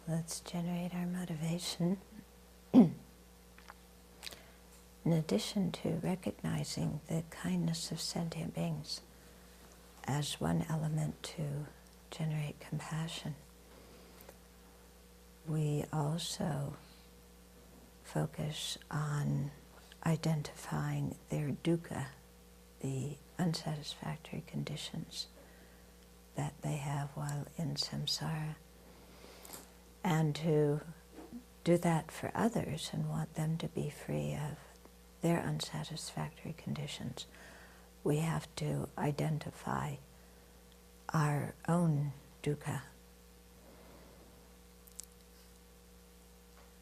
Let's generate our motivation. In addition to recognizing the kindness of sentient beings as one element to generate compassion, we also focus on identifying their dukkha, the unsatisfactory conditions that they have while in samsara, and to do that for others and want them to be free of their unsatisfactory conditions. We have to identify our own dukkha.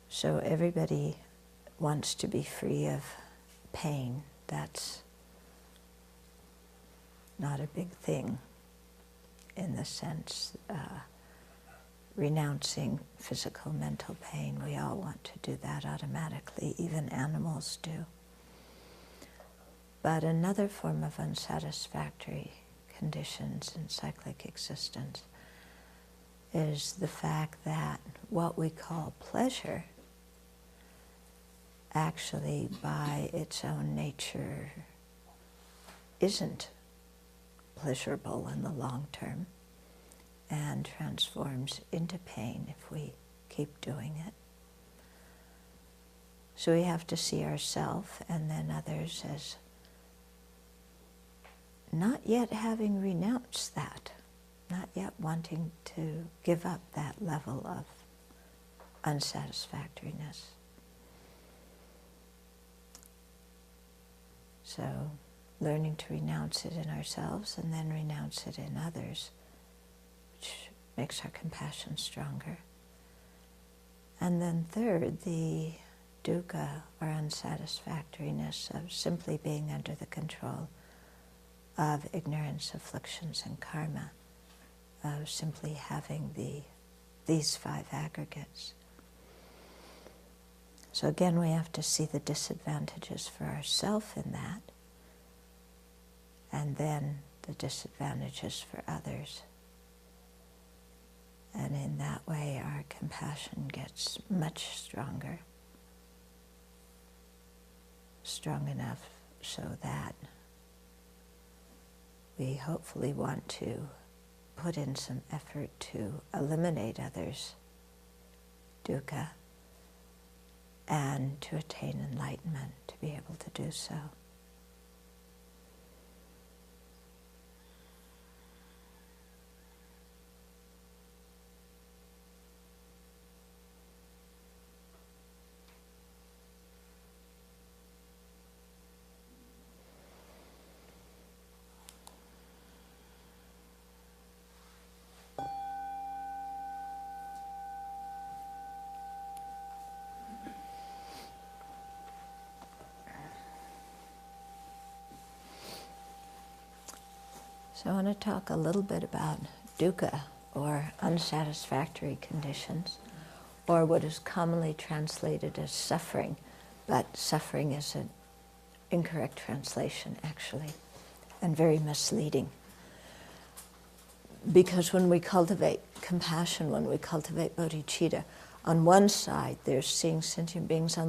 So everybody wants to be free of pain. That's not a big thing in the sense renouncing physical, mental pain. We all want to do that automatically, even animals do. But another form of unsatisfactory conditions in cyclic existence is the fact that what we call pleasure actually by its own nature isn't pleasurable in the long term and transforms into pain if we keep doing it. So we have to see ourselves and then others as not yet having renounced that, not yet wanting to give up that level of unsatisfactoriness. So learning to renounce it in ourselves and then renounce it in others, which makes our compassion stronger. And then third, the dukkha or unsatisfactoriness of simply being under the control of ignorance, afflictions, and karma, of simply having these five aggregates. So again, we have to see the disadvantages for ourselves in that, and then the disadvantages for others. And in that way, our compassion gets much stronger, strong enough so that we hopefully want to put in some effort to eliminate others' dukkha and to attain enlightenment, to be able to do so. So I want to talk a little bit about dukkha, or unsatisfactory conditions, or what is commonly translated as suffering, but suffering is an incorrect translation, actually, and very misleading. Because when we cultivate compassion, when we cultivate bodhicitta, on one side there's seeing sentient beings as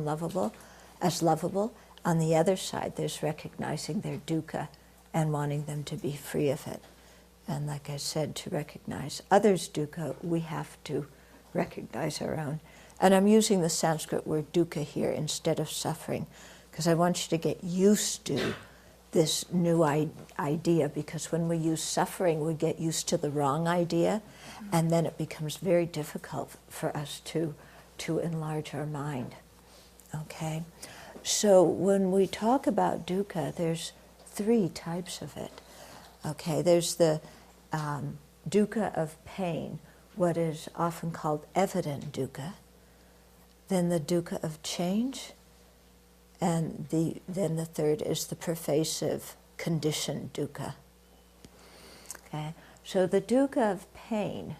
lovable, on the other side there's recognizing their dukkha and wanting them to be free of it. And like I said, to recognize others' dukkha, we have to recognize our own. And I'm using the Sanskrit word dukkha here instead of suffering, because I want you to get used to this new idea, because when we use suffering, we get used to the wrong idea, and then it becomes very difficult for us to enlarge our mind. Okay? So when we talk about dukkha, there's three types of it. Okay, there's the dukkha of pain, what is often called evident dukkha, then the dukkha of change, and then the third is the pervasive conditioned dukkha. Okay, so the dukkha of pain,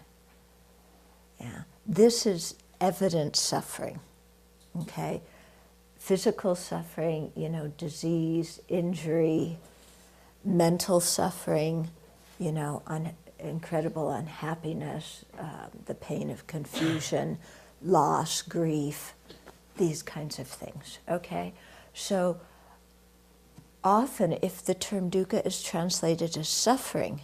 this is evident suffering. Okay, physical suffering, disease, injury, mental suffering, incredible unhappiness, the pain of confusion, loss, grief, these kinds of things, okay? So often if the term dukkha is translated as suffering,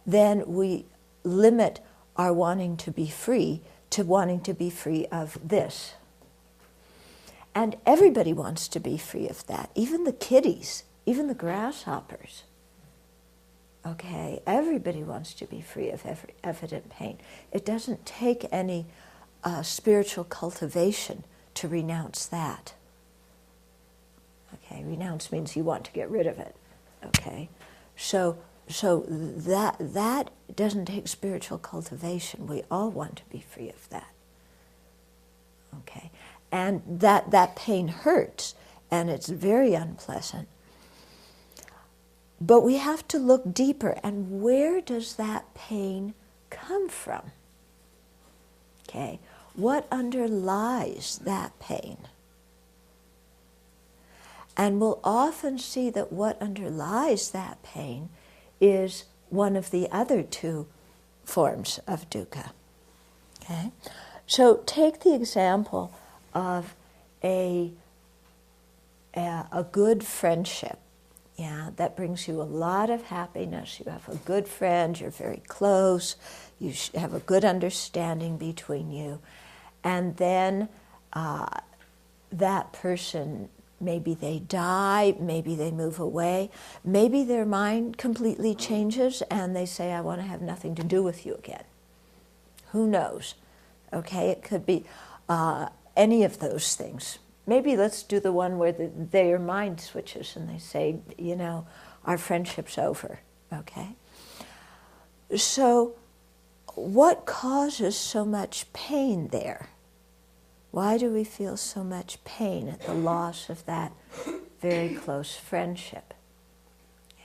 then we limit our wanting to be free to wanting to be free of this. And everybody wants to be free of that, even the kitties, even the grasshoppers. Okay, everybody wants to be free of evident pain. It doesn't take any spiritual cultivation to renounce that. Okay, renounce means you want to get rid of it. Okay, so that doesn't take spiritual cultivation. We all want to be free of that. Okay, and that pain hurts, and it's very unpleasant. But we have to look deeper, and where does that pain come from? Okay, what underlies that pain? And we'll often see that what underlies that pain is one of the other two forms of dukkha. Okay? So take the example of a good friendship. Yeah, that brings you a lot of happiness. You have a good friend, you're very close, you have a good understanding between you. And then that person, maybe they die, maybe they move away, maybe their mind completely changes and they say, I want to have nothing to do with you again. Who knows? Okay, it could be any of those things. Maybe let's do the one where their mind switches and they say, you know, our friendship's over, okay? So what causes so much pain there? Why do we feel so much pain at the loss of that very close friendship?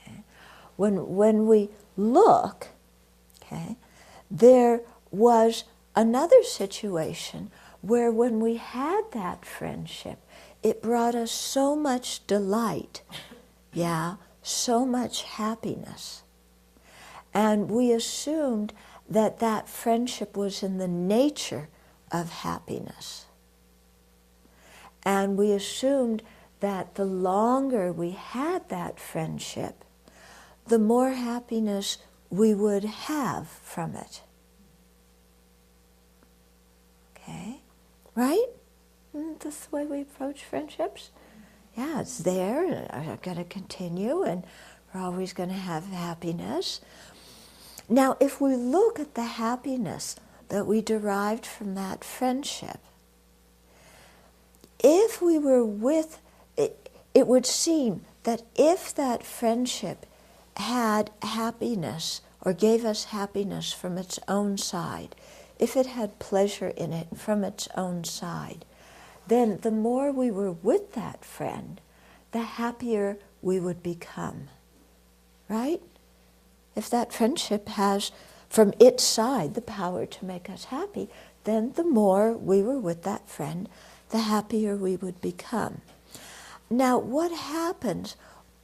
Okay? When we look, okay, there was another situation where when we had that friendship, it brought us so much delight, yeah, so much happiness. And we assumed that that friendship was in the nature of happiness. And we assumed that the longer we had that friendship, the more happiness we would have from it. Okay? Right? Isn't this the way we approach friendships? Yeah, it's there, and I'm going to continue, and we're always going to have happiness. Now, if we look at the happiness that we derived from that friendship, if we were with, it would seem that if that friendship had happiness or gave us happiness from its own side, if it had pleasure in it from its own side, then the more we were with that friend, the happier we would become. Right? If that friendship has from its side the power to make us happy, then the more we were with that friend, the happier we would become. Now, what happens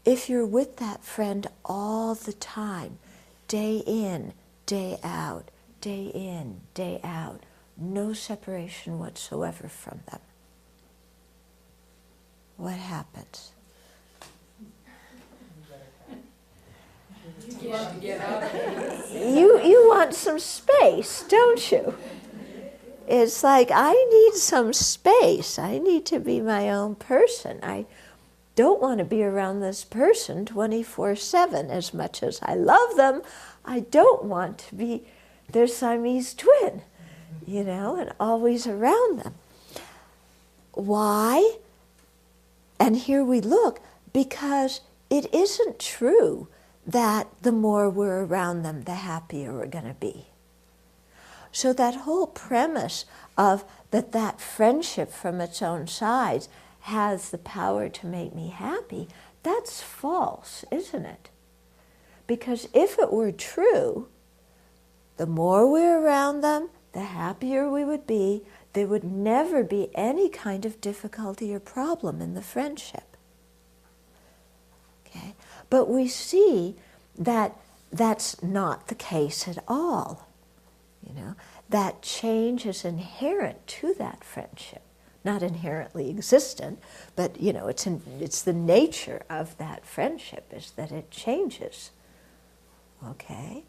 if you're with that friend all the time, day in, day out, day in, day out, no separation whatsoever from them? What happens? You want some space, don't you? It's like, I need some space. I need to be my own person. I don't want to be around this person 24/7 as much as I love them. I don't want to be their Siamese twin, you know, and always around them. Why? And here we look, because it isn't true that the more we're around them, the happier we're going to be. So that whole premise of that friendship from its own size has the power to make me happy, that's false, isn't it? Because if it were true, the more we're around them, the happier we would be. There would never be any kind of difficulty or problem in the friendship. Okay? But we see that that's not the case at all. You know, that change is inherent to that friendship. Not inherently existent, but you know, it's the nature of that friendship is that it changes. Okay?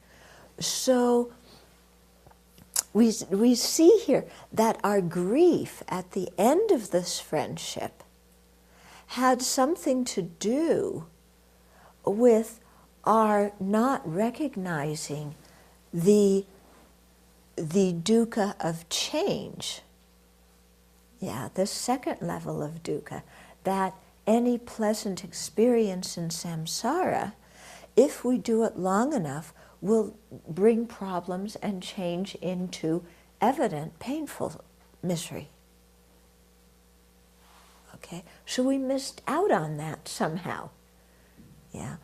So we see here that our grief at the end of this friendship had something to do with our not recognizing the dukkha of change. Yeah, the second level of dukkha, that any pleasant experience in samsara, if we do it long enough, will bring problems and change into evident, painful misery. Okay, so we missed out on that somehow. Yeah,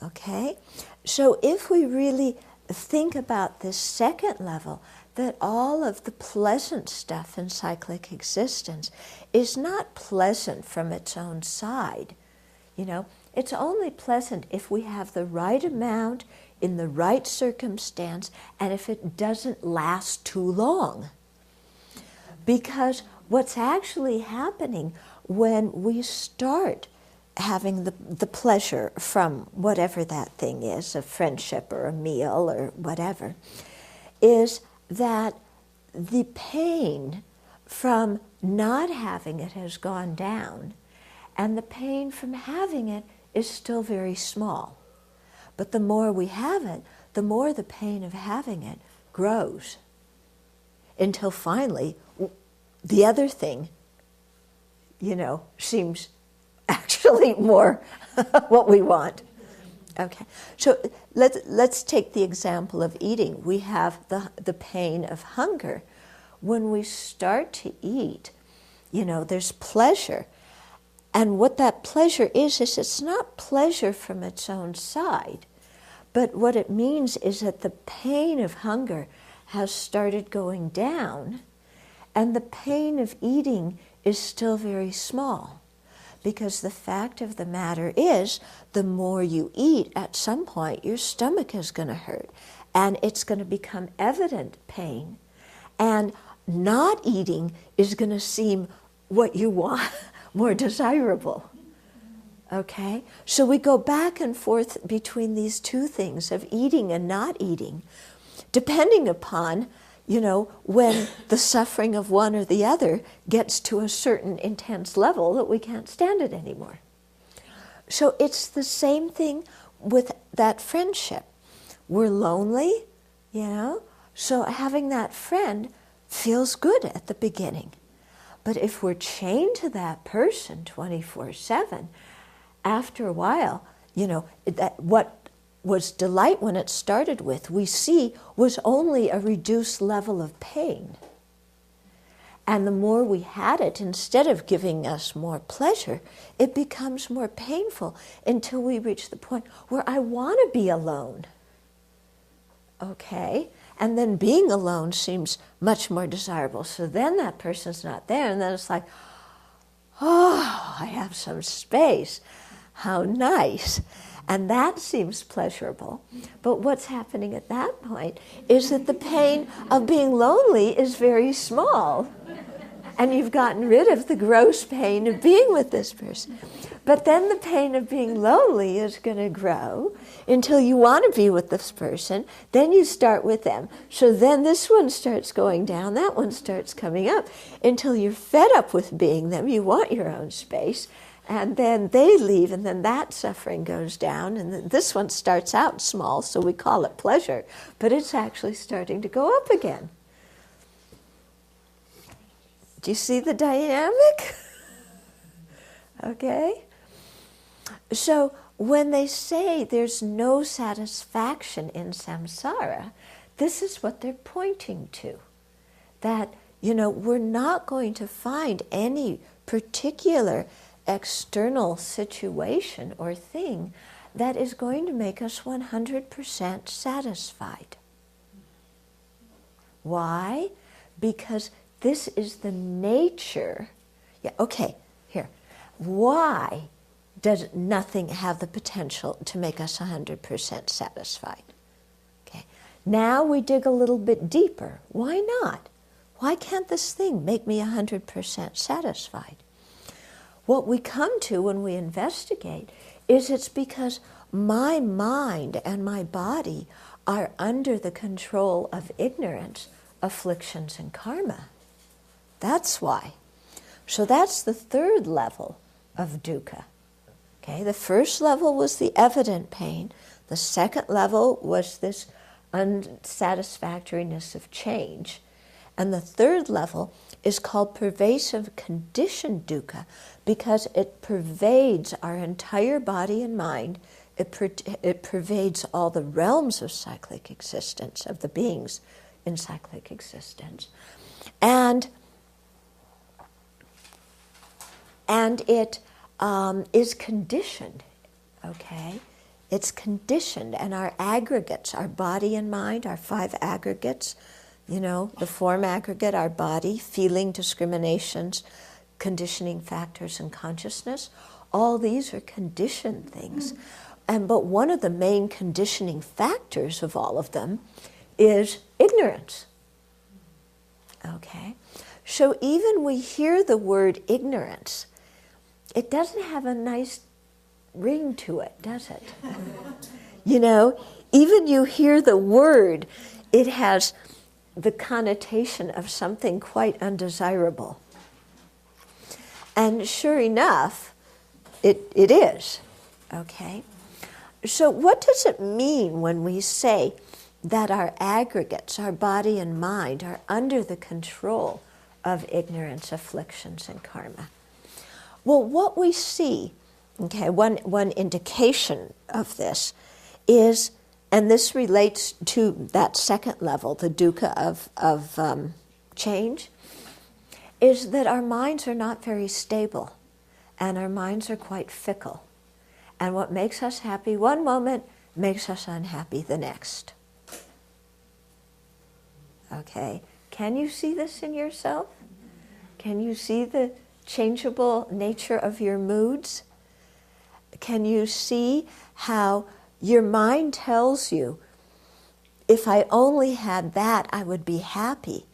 okay. So if we really think about this second level, that all of the pleasant stuff in cyclic existence is not pleasant from its own side. You know, it's only pleasant if we have the right amount in the right circumstance and if it doesn't last too long. Because what's actually happening when we start having the pleasure from whatever that thing is, a friendship or a meal or whatever, is that the pain from not having it has gone down, and the pain from having it is still very small. But the more we have it, the more the pain of having it grows, until finally the other thing, you know, seems actually more what we want. Okay, so let's take the example of eating. We have the pain of hunger. When we start to eat, you know, there's pleasure. And what that pleasure is it's not pleasure from its own side. But what it means is that the pain of hunger has started going down, and the pain of eating is still very small. Because the fact of the matter is, the more you eat, at some point your stomach is going to hurt. And it's going to become evident pain. And not eating is going to seem what you want, more desirable. Okay? So we go back and forth between these two things of eating and not eating, depending upon, you know, when the suffering of one or the other gets to a certain intense level that we can't stand it anymore. So it's the same thing with that friendship. We're lonely, you know, so having that friend feels good at the beginning. But if we're chained to that person 24/7, after a while, you know, that what was delight when it started with, we see, was only a reduced level of pain. And the more we had it, instead of giving us more pleasure, it becomes more painful until we reach the point where I want to be alone. Okay? And then being alone seems much more desirable. So then that person's not there, and then it's like, oh, I have some space. How nice. And that seems pleasurable. But what's happening at that point is that the pain of being lonely is very small. And you've gotten rid of the gross pain of being with this person. But then the pain of being lonely is going to grow until you want to be with this person. Then you start with them. So then this one starts going down, that one starts coming up, until you're fed up with being them. You want your own space. And then they leave, and then that suffering goes down, and then this one starts out small, so we call it pleasure, but it's actually starting to go up again. Do you see the dynamic? Okay? So when they say there's no satisfaction in samsara, this is what they're pointing to. That, you know, we're not going to find any particular external situation or thing that is going to make us 100% satisfied. Why? Because this is the nature. Yeah, okay, here. Why does nothing have the potential to make us 100% satisfied. Okay. Now we dig a little bit deeper. Why not? Why can't this thing make me 100% satisfied? What we come to when we investigate is it's because my mind and my body are under the control of ignorance, afflictions, and karma. That's why. So that's the third level of dukkha. Okay, the first level was the evident pain. The second level was this unsatisfactoriness of change. And the third level is called pervasive conditioned dukkha because it pervades our entire body and mind. It pervades all the realms of cyclic existence, of the beings in cyclic existence. And it is conditioned, okay? It's conditioned, and our aggregates, our body and mind, our 5 aggregates, you know, the form aggregate, our body, feeling, discriminations, conditioning factors, and consciousness, all these are conditioned things. But one of the main conditioning factors of all of them is ignorance, okay? So even we hear the word ignorance, it doesn't have a nice ring to it, does it? You know, even you hear the word, it has the connotation of something quite undesirable. And sure enough, it is, okay? So what does it mean when we say that our aggregates, our body and mind, are under the control of ignorance, afflictions, and karma? Well, what we see, okay, one indication of this is, and this relates to that second level, the dukkha of change, is that our minds are not very stable, and our minds are quite fickle. And what makes us happy one moment makes us unhappy the next. Okay, can you see this in yourself? Can you see the changeable nature of your moods? Can you see how your mind tells you, if I only had that, I would be happy.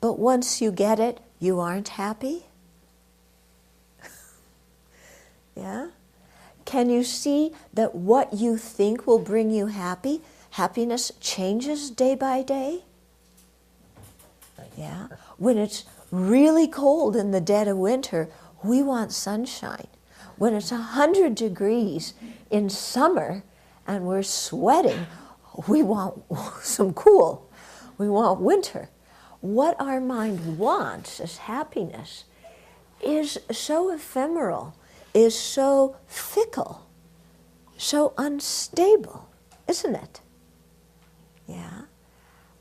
But once you get it, you aren't happy? Yeah? Can you see that what you think will bring you happiness changes day by day? Yeah? When it's really cold in the dead of winter, we want sunshine. When it's 100 degrees in summer and we're sweating, we want some cool. We want winter. What our mind wants as happiness is so ephemeral, is so fickle, so unstable, isn't it? Yeah.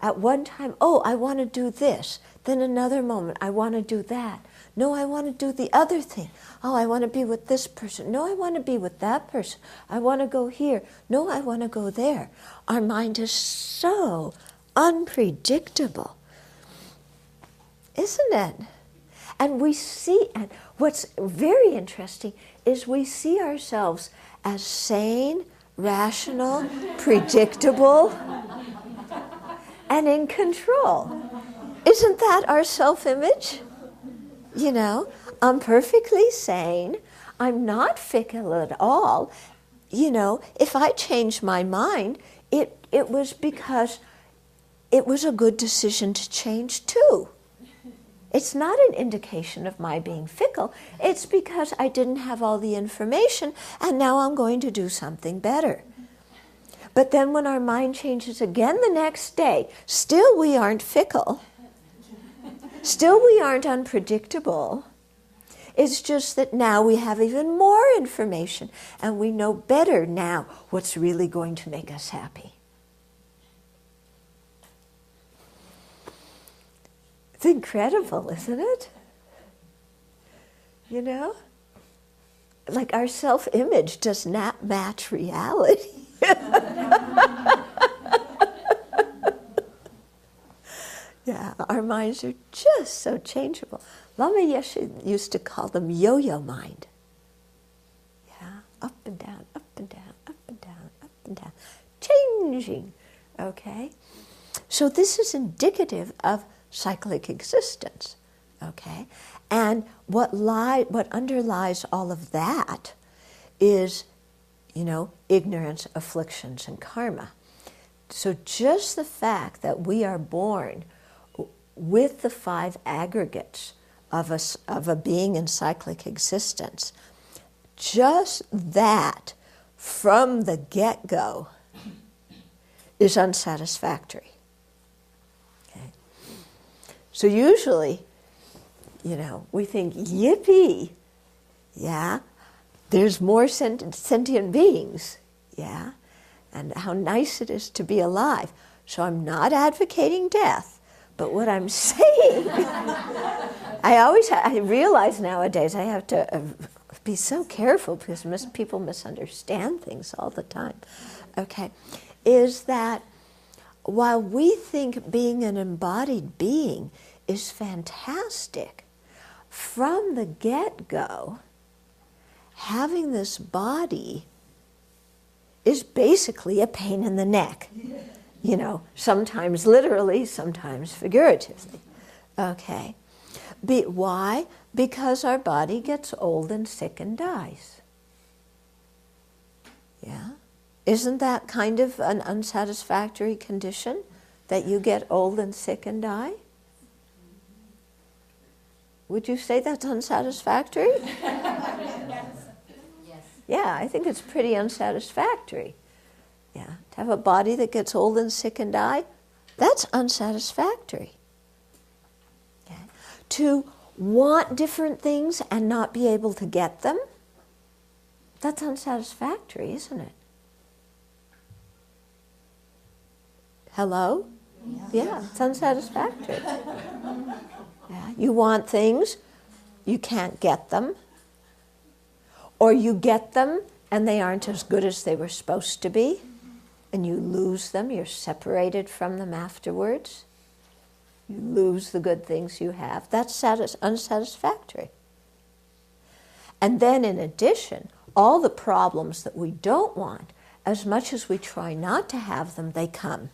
At one time, oh, I want to do this. Then another moment, I want to do that. No, I want to do the other thing. Oh, I want to be with this person. No, I want to be with that person. I want to go here. No, I want to go there. Our mind is so unpredictable, isn't it? And we see, and what's very interesting is we see ourselves as sane, rational, predictable, and in control. Isn't that our self-image? You know, I'm perfectly sane. I'm not fickle at all. You know, if I change my mind, it was because it was a good decision to change too. It's not an indication of my being fickle. It's because I didn't have all the information and now I'm going to do something better. But then when our mind changes again the next day, still we aren't fickle. Still we aren't unpredictable. It's just that now we have even more information and we know better now what's really going to make us happy. It's incredible, isn't it? You know? Like our self-image does not match reality. Yeah, our minds are just so changeable. Lama Yeshe used to call them yo-yo mind. Yeah. changing, okay? So this is indicative of cyclic existence, okay? And what underlies all of that is, ignorance, afflictions, and karma. So just the fact that we are born with the 5 aggregates of a being in cyclic existence, just that from the get-go is unsatisfactory. Okay? So usually, we think, yippee, yeah, there's more sentient beings, yeah, and how nice it is to be alive. So I'm not advocating death, but what I'm saying, I realize nowadays I have to be so careful because people misunderstand things all the time, okay, is that while we think being an embodied being is fantastic, from the get-go, having this body is basically a pain in the neck. Sometimes literally, sometimes figuratively. Okay. Why? Because our body gets old and sick and dies. Yeah? Isn't that kind of an unsatisfactory condition, that you get old and sick and die? Would you say that's unsatisfactory? Yes. Yeah, I think it's pretty unsatisfactory. Yeah, to have a body that gets old and sick and die, that's unsatisfactory. Okay. To want different things and not be able to get them, that's unsatisfactory, isn't it? Hello? Yeah, it's unsatisfactory. Yeah, you want things, you can't get them, or you get them and they aren't as good as they were supposed to be, and you lose them, you're separated from them afterwards. You lose the good things you have. That's unsatisfactory. And then in addition, all the problems that we don't want, as much as we try not to have them, they come.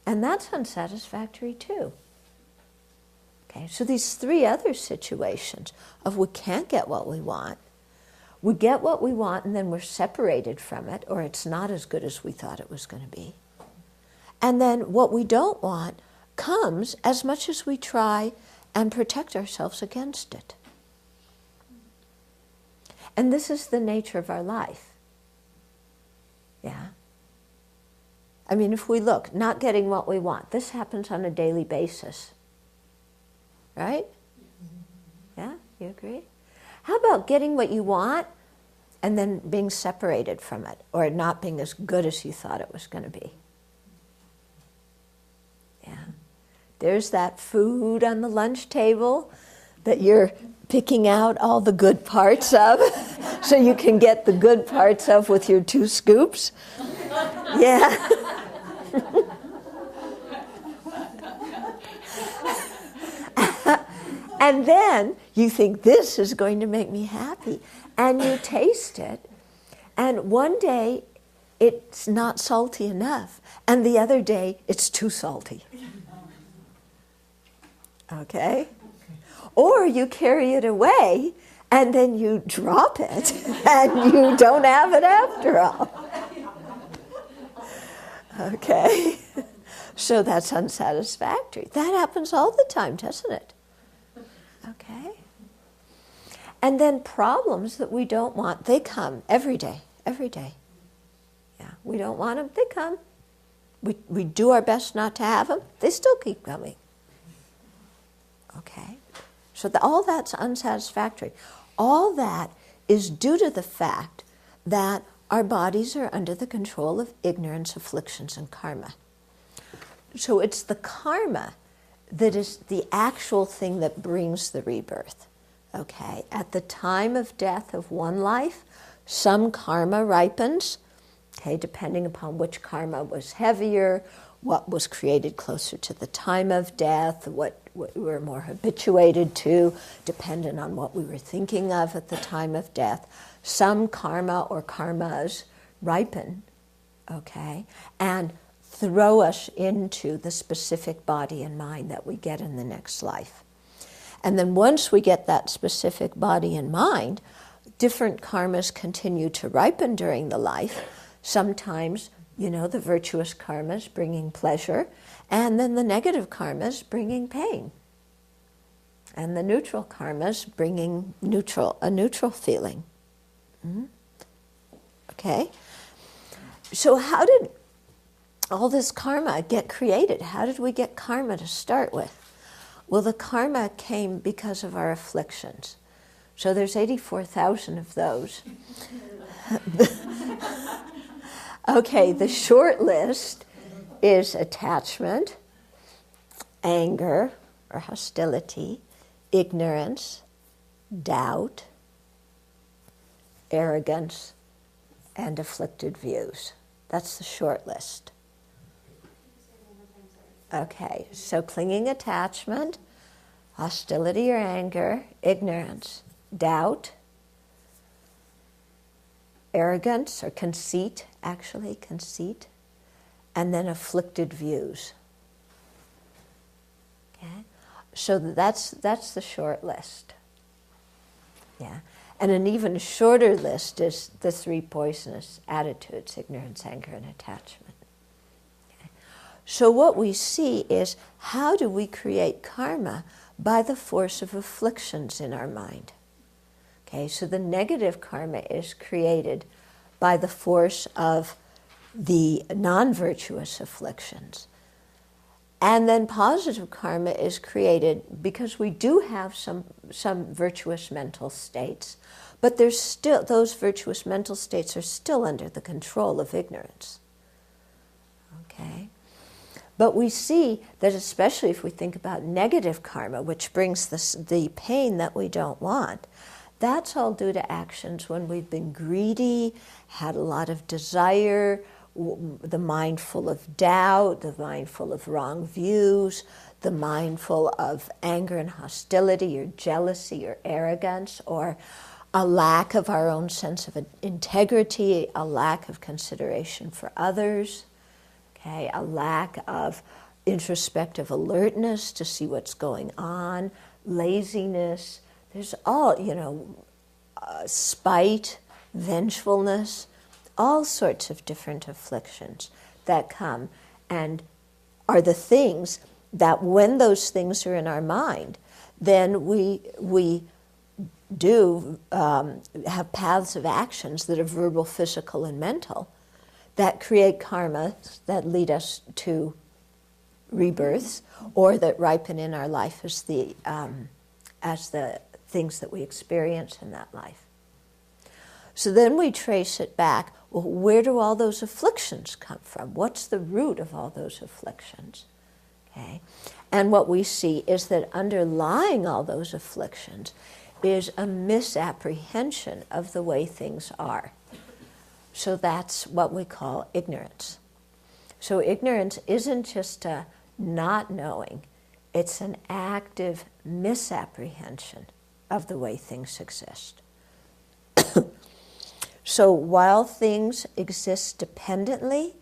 And that's unsatisfactory too. Okay, so these 3 other situations of we can't get what we get what we want and then we're separated from it, or it's not as good as we thought it was going to be. And then what we don't want comes as much as we try and protect ourselves against it. And this is the nature of our life. Yeah. I mean, if we look, not getting what we want, this happens on a daily basis. Right? Yeah, you agree? How about getting what you want and then being separated from it, or not being as good as you thought it was going to be? Yeah. There's that food on the lunch table that you're picking out all the good parts of so you can get the good parts of with your 2 scoops. Yeah. And then you think, this is going to make me happy. And you taste it. And one day, it's not salty enough. And the other day, it's too salty. Okay? Or you carry it away, and then you drop it, and you don't have it after all. Okay? So that's unsatisfactory. That happens all the time, doesn't it? Okay? And then problems that we don't want, they come every day. Yeah, we don't want them, they come. We do our best not to have them, they still keep coming. Okay? So all that's unsatisfactory. All that is due to the fact that our bodies are under the control of ignorance, afflictions, and karma. So it's the karma that is the actual thing that brings the rebirth. Okay? At the time of death of one life, some karma ripens, okay, depending upon which karma was heavier, what was created closer to the time of death, what we were more habituated to, dependent on what we were thinking of at the time of death. Some karma or karmas ripen, okay, and throw us into the specific body and mind that we get in the next life. And then once we get that specific body and mind, different karmas continue to ripen during the life. Sometimes, the virtuous karmas bringing pleasure, and then the negative karmas bringing pain. And the neutral karmas bringing a neutral feeling. Okay? So how did all this karma get created? How did we get karma to start with? Well, the karma came because of our afflictions. So there's 84,000 of those. Okay, the short list is attachment, anger or hostility, ignorance, doubt, arrogance, and afflicted views. That's the short list. Okay, so clinging attachment, hostility or anger, ignorance, doubt, arrogance or conceit, and then afflicted views. Okay, so that's the short list. Yeah, and an even shorter list is the three poisonous attitudes: ignorance, anger, and attachment. Okay. So what we see is, how do we create karma? By the force of afflictions in our mind. Okay, so the negative karma is created by the force of the non-virtuous afflictions. And then positive karma is created because we do have some virtuous mental states, but there's still, those virtuous mental states are still under the control of ignorance. Okay? But we see that, especially if we think about negative karma, which brings the pain that we don't want, that's all due to actions when we've been greedy, had a lot of desire, the mind full of doubt, the mind full of wrong views, the mind full of anger and hostility or jealousy or arrogance, or a lack of our own sense of integrity, a lack of consideration for others, okay, a lack of introspective alertness to see what's going on, laziness. There's all, spite, vengefulness, all sorts of different afflictions that come and are the things that, when those things are in our mind, then we do have paths of actions that are verbal, physical, and mental that create karma that lead us to rebirths, or that ripen in our life as the things that we experience in that life. So then we trace it back. Well, where do all those afflictions come from? What's the root of all those afflictions? Okay, and what we see is that underlying all those afflictions is a misapprehension of the way things are. So that's what we call ignorance. So ignorance isn't just a not knowing, it's an active misapprehension of the way things exist. So while things exist dependently,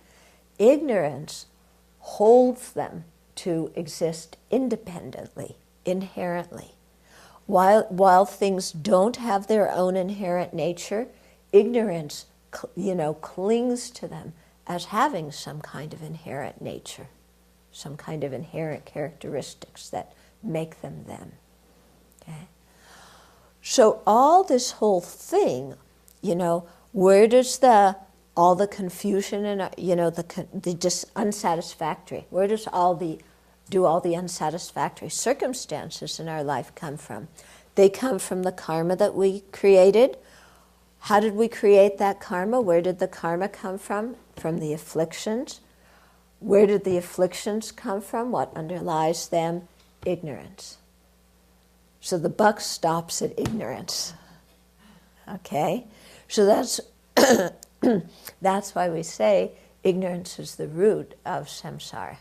ignorance holds them to exist independently, inherently. While things don't have their own inherent nature, ignorance, clings to them as having some kind of inherent nature, some kind of inherent characteristics that make them them. Okay? So all this whole thing, where does all the confusion and the just unsatisfactory, where does all the unsatisfactory circumstances in our life come from? They come from the karma that we created. How did we create that karma? Where did the karma come from? From the afflictions. Where did the afflictions come from? What underlies them? Ignorance. So the buck stops at ignorance. Okay? So that's why we say ignorance is the root of samsara.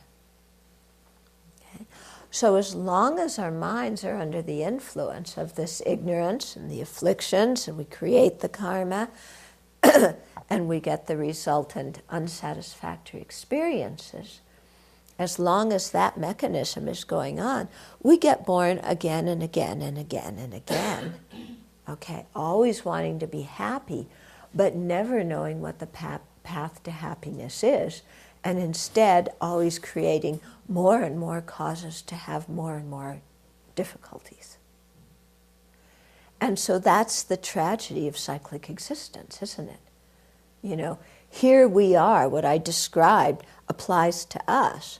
Okay? So as long as our minds are under the influence of this ignorance and the afflictions, and we create the karma, and we get the resultant unsatisfactory experiences, as long as that mechanism is going on, we get born again and again and again and again. Okay, always wanting to be happy, but never knowing what the path to happiness is, and instead always creating more and more causes to have more and more difficulties. And so that's the tragedy of cyclic existence, isn't it? You know, here we are, what I described applies to us,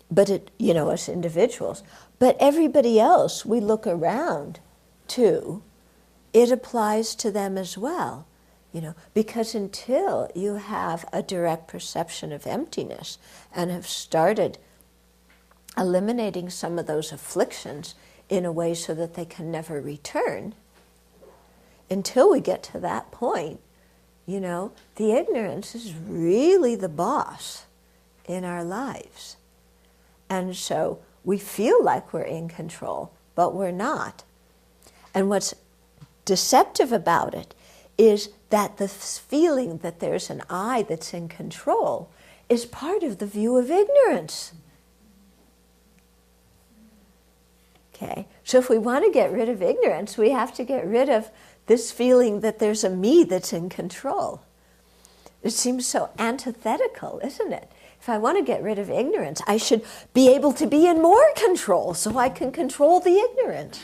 but it, you know, as individuals. But everybody else we look around to, it applies to them as well. You know, because until you have a direct perception of emptiness and have started eliminating some of those afflictions in a way so that they can never return, until we get to that point, you know, the ignorance is really the boss in our lives. And so we feel like we're in control, but we're not. And what's deceptive about it is that the feeling that there's an I that's in control is part of the view of ignorance. Okay, so if we want to get rid of ignorance, we have to get rid of this feeling that there's a me that's in control. It seems so antithetical, isn't it? If I want to get rid of ignorance, I should be able to be in more control so I can control the ignorance.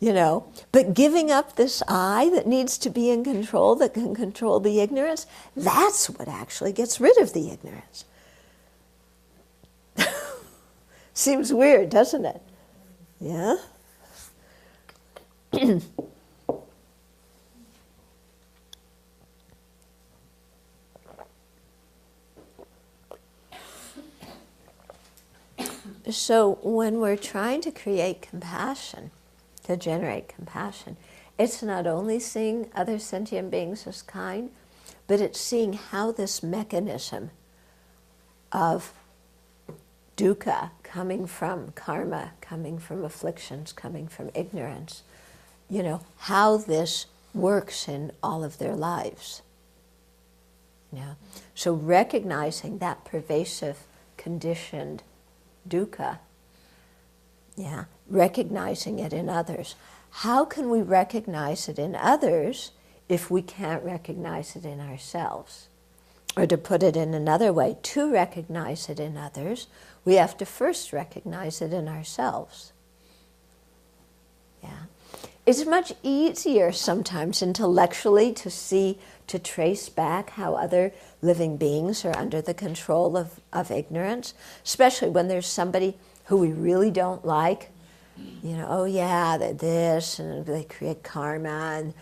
You know, but giving up this I that needs to be in control, that can control the ignorance, that's what actually gets rid of the ignorance. Seems weird, doesn't it? Yeah? So when we're trying to create compassion, to generate compassion, it's not only seeing other sentient beings as kind, but it's seeing how this mechanism of dukkha, coming from karma, coming from afflictions, coming from ignorance, you know, how this works in all of their lives. Yeah. So recognizing that pervasive, conditioned dukkha, yeah, recognizing it in others. How can we recognize it in others if we can't recognize it in ourselves? Or to put it in another way, to recognize it in others, we have to first recognize it in ourselves. Yeah. It's much easier sometimes intellectually to see, to trace back how other living beings are under the control of ignorance, especially when there's somebody who we really don't like. You know, oh yeah, they're this, and they create karma, and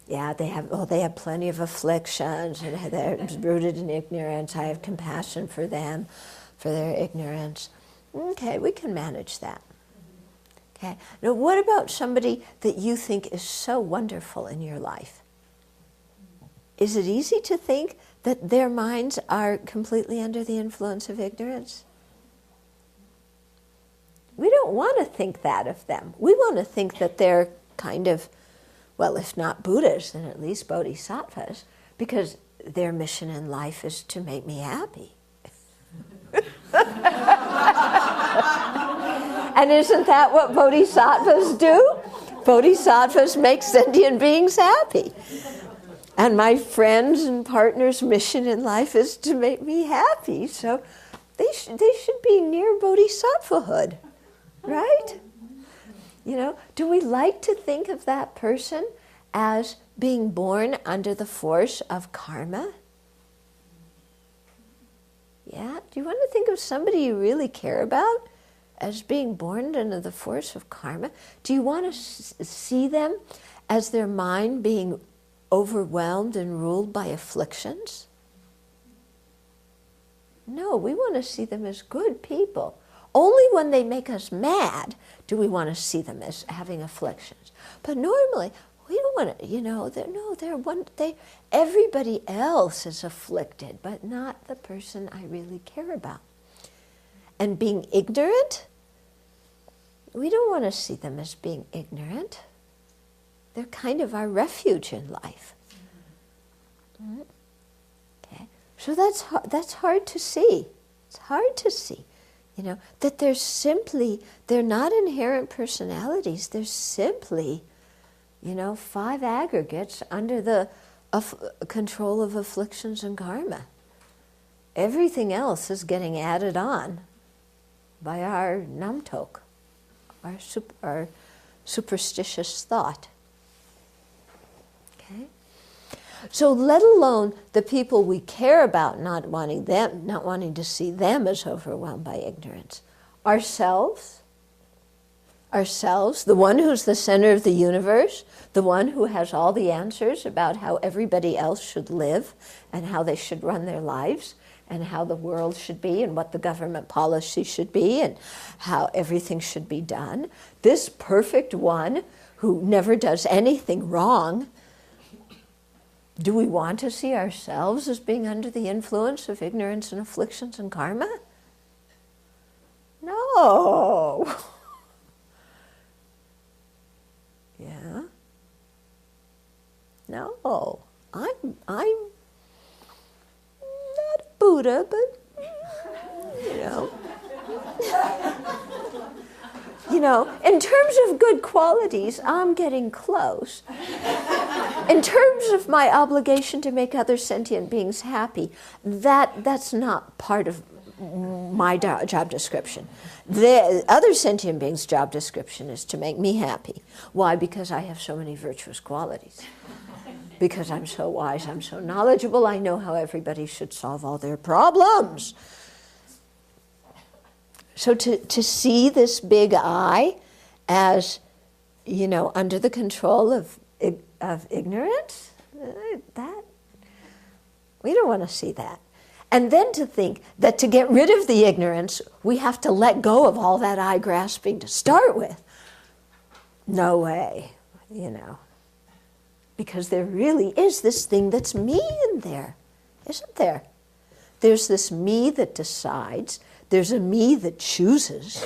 yeah, they have plenty of afflictions, and they're rooted in ignorance. I have compassion for them, for their ignorance. Okay, we can manage that. Okay. Now, what about somebody that you think is so wonderful in your life? Is it easy to think that their minds are completely under the influence of ignorance? We don't want to think that of them. We want to think that they're kind of, well, if not Buddhas, then at least bodhisattvas, because their mission in life is to make me happy. And isn't that what bodhisattvas do? Bodhisattvas make sentient beings happy. And my friends and partners' mission in life is to make me happy. So they should be near bodhisattvahood, right? You know, do we like to think of that person as being born under the force of karma? Yeah? Do you want to think of somebody you really care about as being born under the force of karma? Do you want to see them as their mind being overwhelmed and ruled by afflictions? No, we want to see them as good people. Only when they make us mad do we want to see them as having afflictions. But normally, we don't want to, you know, everybody else is afflicted, but not the person I really care about. And being ignorant, we don't want to see them as being ignorant. They're kind of our refuge in life. Okay, so that's hard to see. It's hard to see, that they're not inherent personalities. They're simply, 5 aggregates under the control of afflictions and karma. Everything else is getting added on by our namtok, our superstitious thought. Okay? So let alone the people we care about not wanting to see them as overwhelmed by ignorance. Ourselves, the one who's the center of the universe, the one who has all the answers about how everybody else should live and how they should run their lives and how the world should be and what the government policy should be and how everything should be done. This perfect one who never does anything wrong. Do we want to see ourselves as being under the influence of ignorance and afflictions and karma? No. Yeah. No. I'm not a Buddha, but in terms of good qualities, I'm getting close. In terms of my obligation to make other sentient beings happy, that's not part of my job description. The other sentient beings' job description is to make me happy. Why? Because I have so many virtuous qualities. Because I'm so wise, I'm so knowledgeable, I know how everybody should solve all their problems. So to see this big I as, under the control of ignorance, that we don't want to see that. And then to think that to get rid of the ignorance, we have to let go of all that I grasping to start with. No way, Because there really is this thing that's me in there, isn't there? There's this me that decides. There's a me that chooses.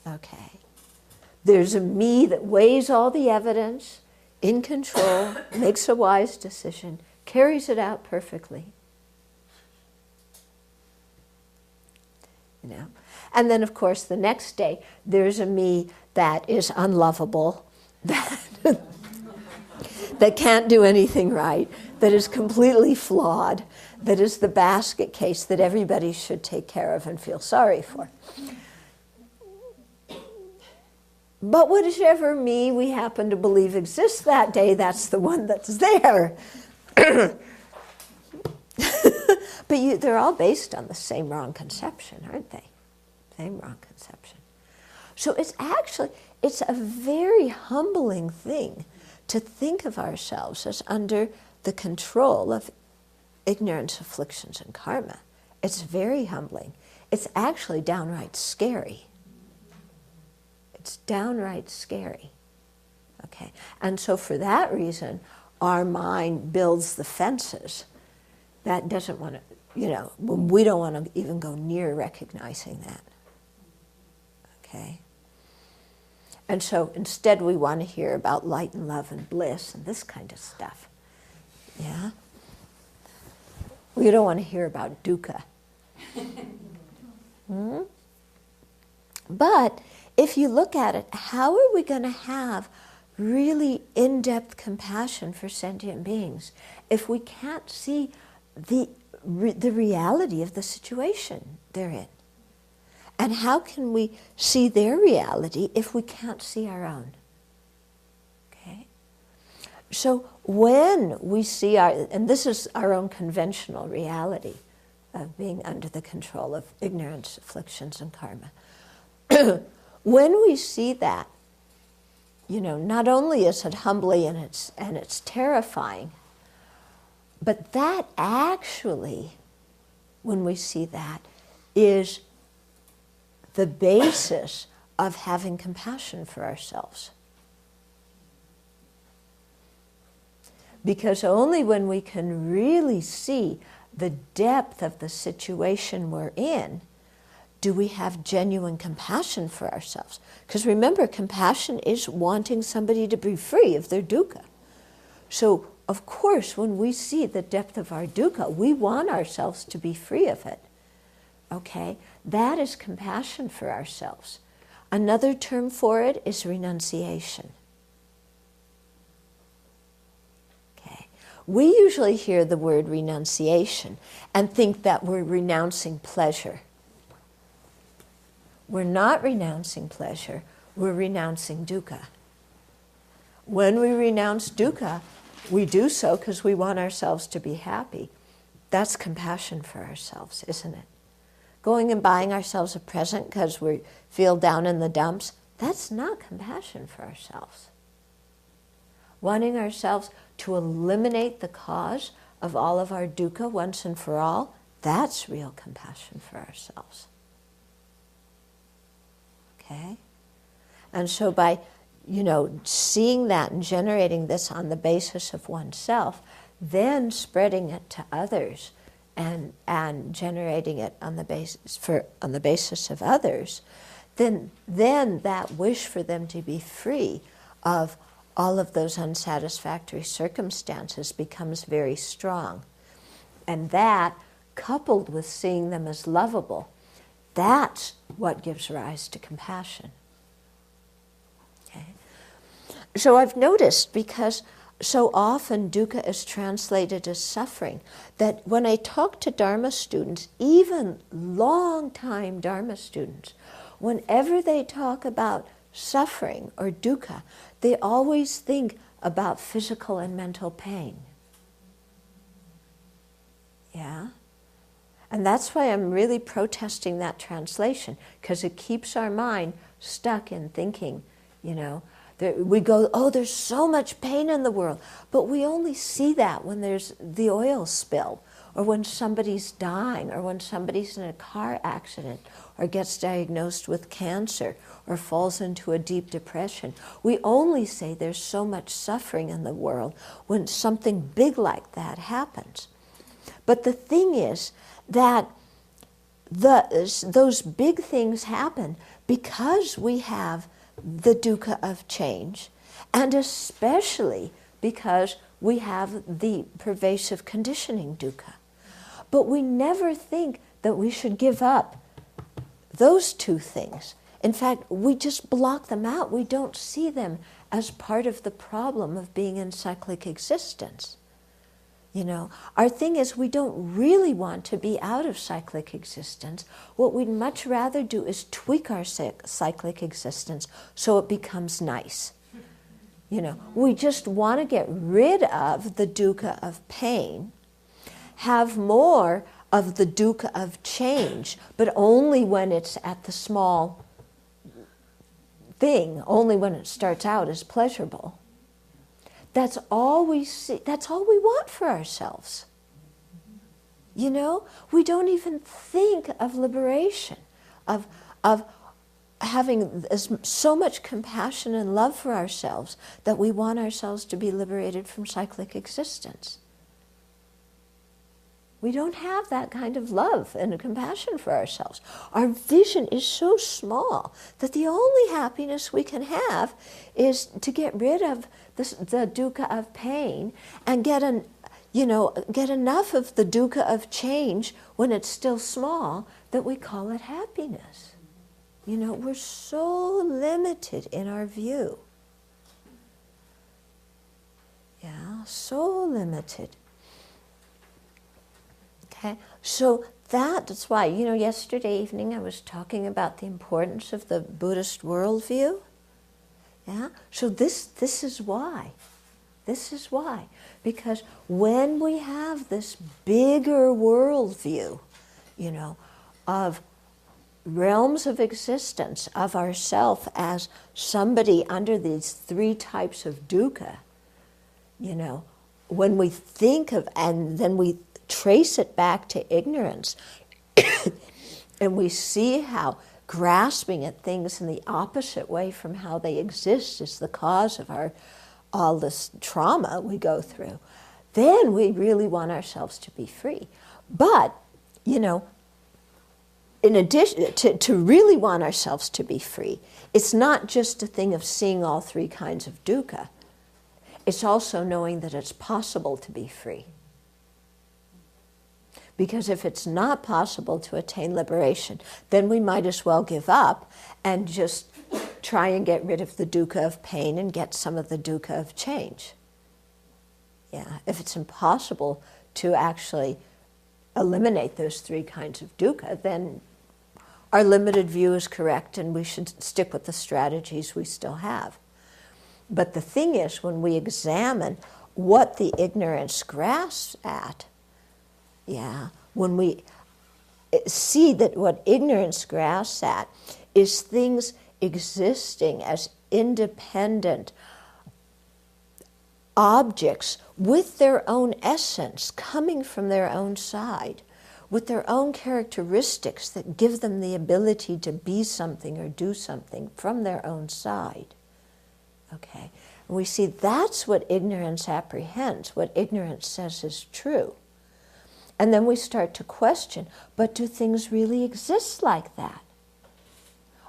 Okay. There's a me that weighs all the evidence, in control, makes a wise decision, carries it out perfectly. And then, of course, the next day, there's a me that is unlovable, that can't do anything right, that is completely flawed, that is the basket case that everybody should take care of and feel sorry for. But whichever me we happen to believe exists that day, that's the one that's there. But they're all based on the same wrong conception, aren't they? Same wrong conception. So it's a very humbling thing to think of ourselves as under the control of ignorance, afflictions, and karma. It's very humbling. It's actually downright scary. It's downright scary. Okay? And so for that reason, our mind builds the fences. That doesn't want to, we don't want to even go near recognizing that. Okay? And so instead we want to hear about light and love and bliss and this kind of stuff. Yeah? We don't want to hear about dukkha. But if you look at it, how are we going to have really in-depth compassion for sentient beings if we can't see the reality of the situation they're in? And how can we see their reality if we can't see our own? Okay? So when we see and this is our own conventional reality of being under the control of ignorance, afflictions, and karma. When we see that, not only is it humbling and it's terrifying, but that actually, when we see that, is the basis of having compassion for ourselves. Because only when we can really see the depth of the situation we're in do we have genuine compassion for ourselves. Because remember, compassion is wanting somebody to be free of their dukkha. So of course, when we see the depth of our dukkha, we want ourselves to be free of it. Okay? That is compassion for ourselves. Another term for it is renunciation. Okay? We usually hear the word renunciation and think that we're renouncing pleasure. We're not renouncing pleasure, we're renouncing dukkha. When we renounce dukkha, we do so because we want ourselves to be happy. That's compassion for ourselves, isn't it? Going and buying ourselves a present because we feel down in the dumps, that's not compassion for ourselves. Wanting ourselves to eliminate the cause of all of our dukkha once and for all, that's real compassion for ourselves. Okay? And so by seeing that and generating this on the basis of oneself, then spreading it to others and generating it on the basis of others, then that wish for them to be free of all of those unsatisfactory circumstances becomes very strong. And that, coupled with seeing them as lovable, that's what gives rise to compassion. So I've noticed, because so often dukkha is translated as suffering, that when I talk to Dharma students, even long-time Dharma students, whenever they talk about suffering or dukkha, they always think about physical and mental pain. Yeah? And that's why I'm really protesting that translation, because it keeps our mind stuck in thinking, we go, oh, there's so much pain in the world. But we only see that when there's the oil spill, or when somebody's dying, or when somebody's in a car accident, or gets diagnosed with cancer, or falls into a deep depression. We only say there's so much suffering in the world when something big like that happens. But the thing is that those big things happen because we have the dukkha of change, and especially because we have the pervasive conditioning dukkha. But we never think that we should give up those two things. In fact, we just block them out. We don't see them as part of the problem of being in cyclic existence. Our thing is, we don't really want to be out of cyclic existence. What we'd much rather do is tweak our cyclic existence so it becomes nice. We just want to get rid of the dukkha of pain, have more of the dukkha of change, but only when it's at the small thing, only when it starts out as pleasurable. That's all we see. That's all we want for ourselves. We don't even think of liberation, of having so much compassion and love for ourselves that we want ourselves to be liberated from cyclic existence. We don't have that kind of love and compassion for ourselves. Our vision is so small that the only happiness we can have is to get rid of the dukkha of pain and get enough of the dukkha of change when it's still small that we call it happiness. We're so limited in our view. Yeah, so limited. Okay, so that's why, yesterday evening I was talking about the importance of the Buddhist worldview. Yeah, so this is why. This is why. Because when we have this bigger worldview, of realms of existence, of ourself as somebody under these three types of dukkha, when we think of, and then we trace it back to ignorance, and we see how grasping at things in the opposite way from how they exist is the cause of all this trauma we go through, then we really want ourselves to be free. But, in addition to really want ourselves to be free, it's not just a thing of seeing all three kinds of dukkha. it's also knowing that it's possible to be free. Because if it's not possible to attain liberation, then we might as well give up and just try and get rid of the dukkha of pain and get some of the dukkha of change. Yeah, if it's impossible to actually eliminate those three kinds of dukkha, then our limited view is correct and we should stick with the strategies we still have. But the thing is, when we examine what the ignorance grasps at, when we see that what ignorance grasps at is things existing as independent objects with their own essence, coming from their own side, with their own characteristics that give them the ability to be something or do something from their own side. Okay? And we see that's what ignorance apprehends, what ignorance says is true. And then we start to question, but do things really exist like that?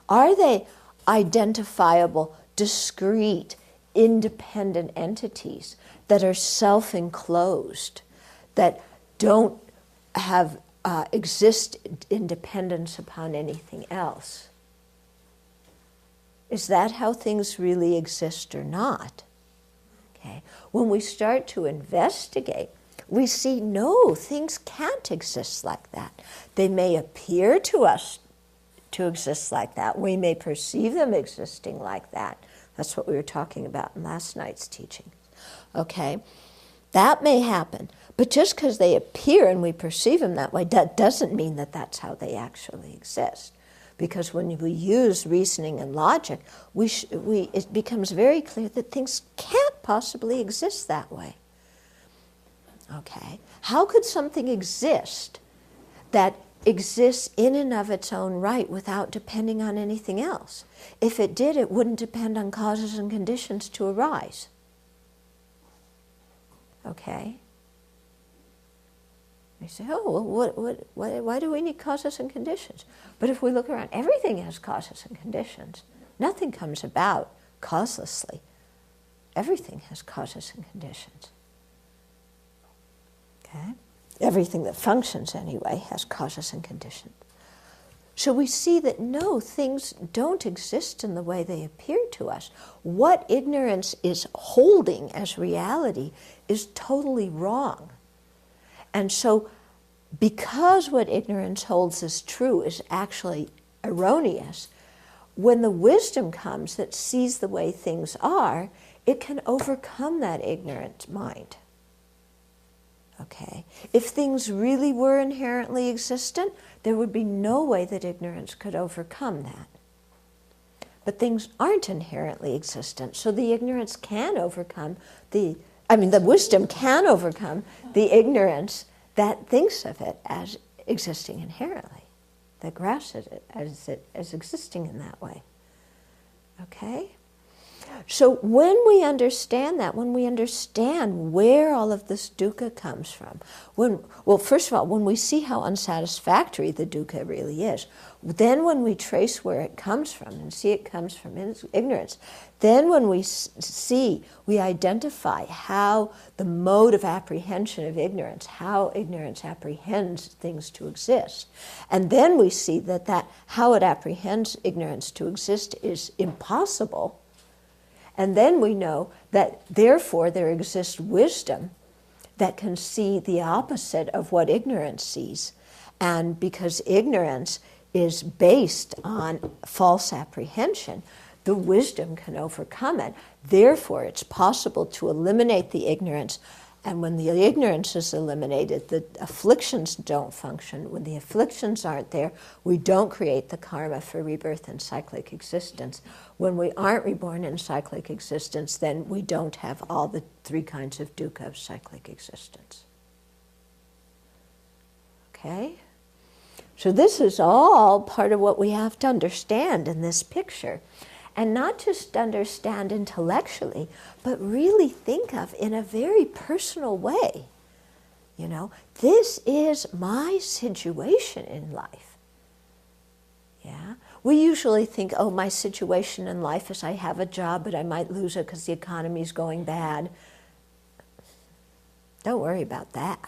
Are they identifiable, discrete, independent entities that are self-enclosed, that don't have exist independence upon anything else? Is that how things really exist or not? Okay. When we start to investigate, we see, no, things can't exist like that. They may appear to us to exist like that. We may perceive them existing like that. That's what we were talking about in last night's teaching. Okay? That may happen. But just because they appear and we perceive them that way, that doesn't mean that that's how they actually exist. Because when we use reasoning and logic, it becomes very clear that things can't possibly exist that way. Okay? How could something exist that exists in and of its own right without depending on anything else? If it did, it wouldn't depend on causes and conditions to arise. Okay? You say, oh, well, why do we need causes and conditions? But if we look around, everything has causes and conditions. Nothing comes about causelessly. Everything has causes and conditions. Okay? Everything that functions anyway has causes and conditions. So we see that no, things don't exist in the way they appear to us. What ignorance is holding as reality is totally wrong. And so because what ignorance holds as true is actually erroneous, when the wisdom comes that sees the way things are, it can overcome that ignorant mind. Okay? If things really were inherently existent, there would be no way that ignorance could overcome that. But things aren't inherently existent, so the ignorance can overcome the wisdom can overcome the ignorance that thinks of it as existing inherently, that grasps it as existing in that way. Okay? So when we understand that, when we understand where all of this dukkha comes from, first of all, when we see how unsatisfactory the dukkha really is, then when we trace where it comes from and see it comes from ignorance, then when we identify how the mode of apprehension of ignorance, how ignorance apprehends things to exist, and then we see that how it apprehends ignorance to exist is impossible. And then we know that, therefore, there exists wisdom that can see the opposite of what ignorance sees. And because ignorance is based on false apprehension, the wisdom can overcome it. Therefore, it's possible to eliminate the ignorance. And when the ignorance is eliminated, the afflictions don't function. When the afflictions aren't there, we don't create the karma for rebirth and cyclic existence. When we aren't reborn in cyclic existence, then we don't have all the three kinds of dukkha of cyclic existence. Okay? So this is all part of what we have to understand in this picture. And not just understand intellectually, but really think of in a very personal way. You know, this is my situation in life. Yeah? We usually think, oh, my situation in life is I have a job, but I might lose it because the economy's going bad. Don't worry about that.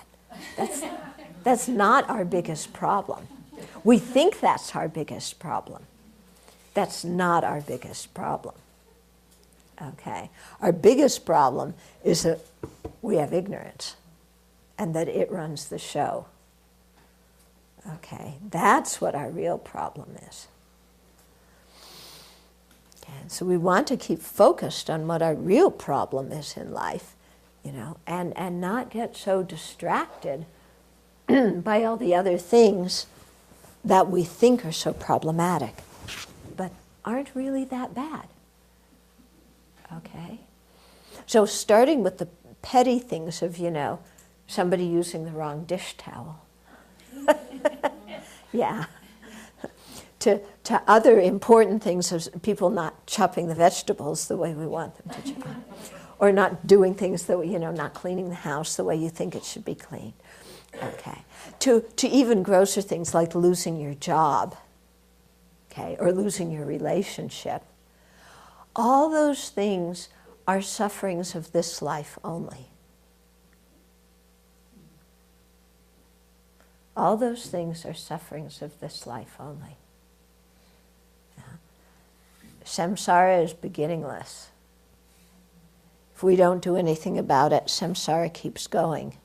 That's not our biggest problem. We think that's our biggest problem. That's not our biggest problem. Okay? Our biggest problem is that we have ignorance and that it runs the show. Okay? That's what our real problem is. Okay? And so we want to keep focused on what our real problem is in life, you know, and not get so distracted by all the other things that we think are so problematic, but aren't really that bad. Okay? So starting with the petty things of, you know, somebody using the wrong dish towel. Yeah. To other important things of people not chopping the vegetables the way we want them to chop. Or not doing things that, you know, not cleaning the house the way you think it should be cleaned. Okay. To even grosser things like losing your job, okay, or losing your relationship. All those things are sufferings of this life only. All those things are sufferings of this life only. Yeah. Samsara is beginningless. If we don't do anything about it, samsara keeps going.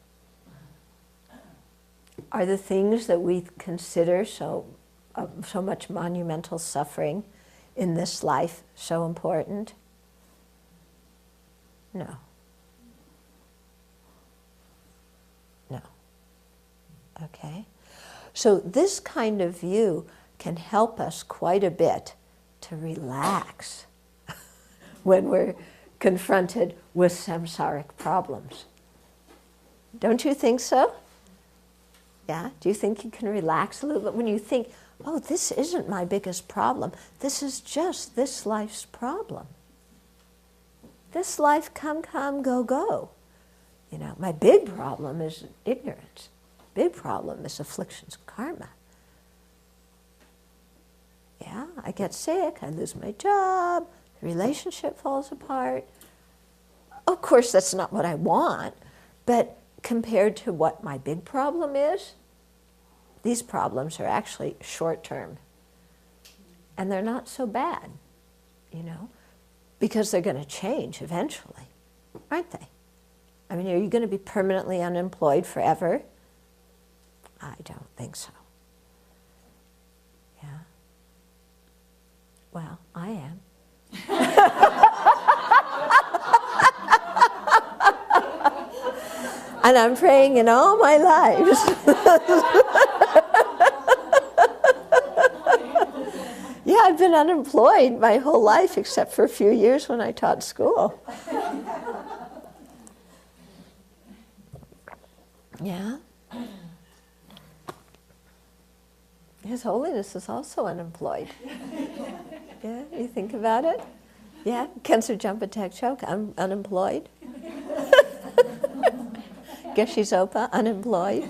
Are the things that we consider so much monumental suffering in this life so important? No. No. Okay? So this kind of view can help us quite a bit to relax when we're confronted with samsaric problems. Don't you think so? Yeah? Do you think you can relax a little bit when you think, oh, this isn't my biggest problem. This is just this life's problem. This life come, go, go. You know, my big problem is ignorance. Big problem is afflictions, karma. Yeah, I get sick, I lose my job, the relationship falls apart. Of course, that's not what I want, but compared to what my big problem is, these problems are actually short-term. And they're not so bad, you know, because they're going to change eventually, aren't they? I mean, are you going to be permanently unemployed forever? I don't think so. Yeah. Well, I am. And I'm praying in all my lives. Yeah, I've been unemployed my whole life except for a few years when I taught school. Yeah. His Holiness is also unemployed. Yeah, you think about it? Yeah, Cancer Jumpatek Choke, I'm unemployed. Geshe Zopa, unemployed.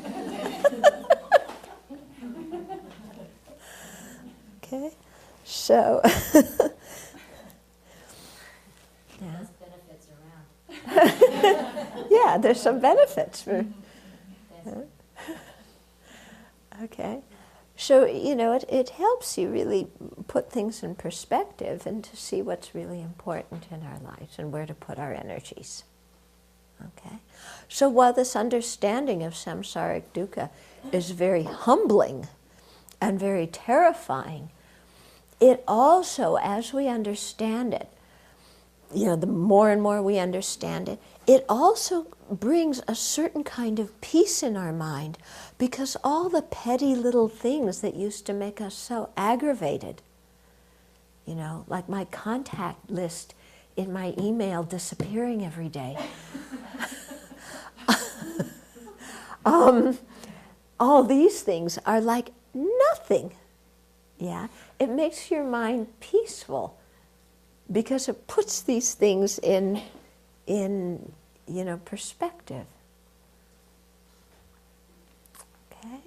Okay, so yeah. Benefits around. Yeah, there's some benefits for. Okay, so you know it helps you really put things in perspective and to see what's really important in our lives and where to put our energies. Okay, so while this understanding of samsaric dukkha is very humbling and very terrifying, it also, as we understand it, you know, the more and more we understand it, it also brings a certain kind of peace in our mind, because all the petty little things that used to make us so aggravated, you know, like my contact list in my email disappearing every day. All these things are like nothing. Yeah, it makes your mind peaceful because it puts these things in you know, perspective. Okay.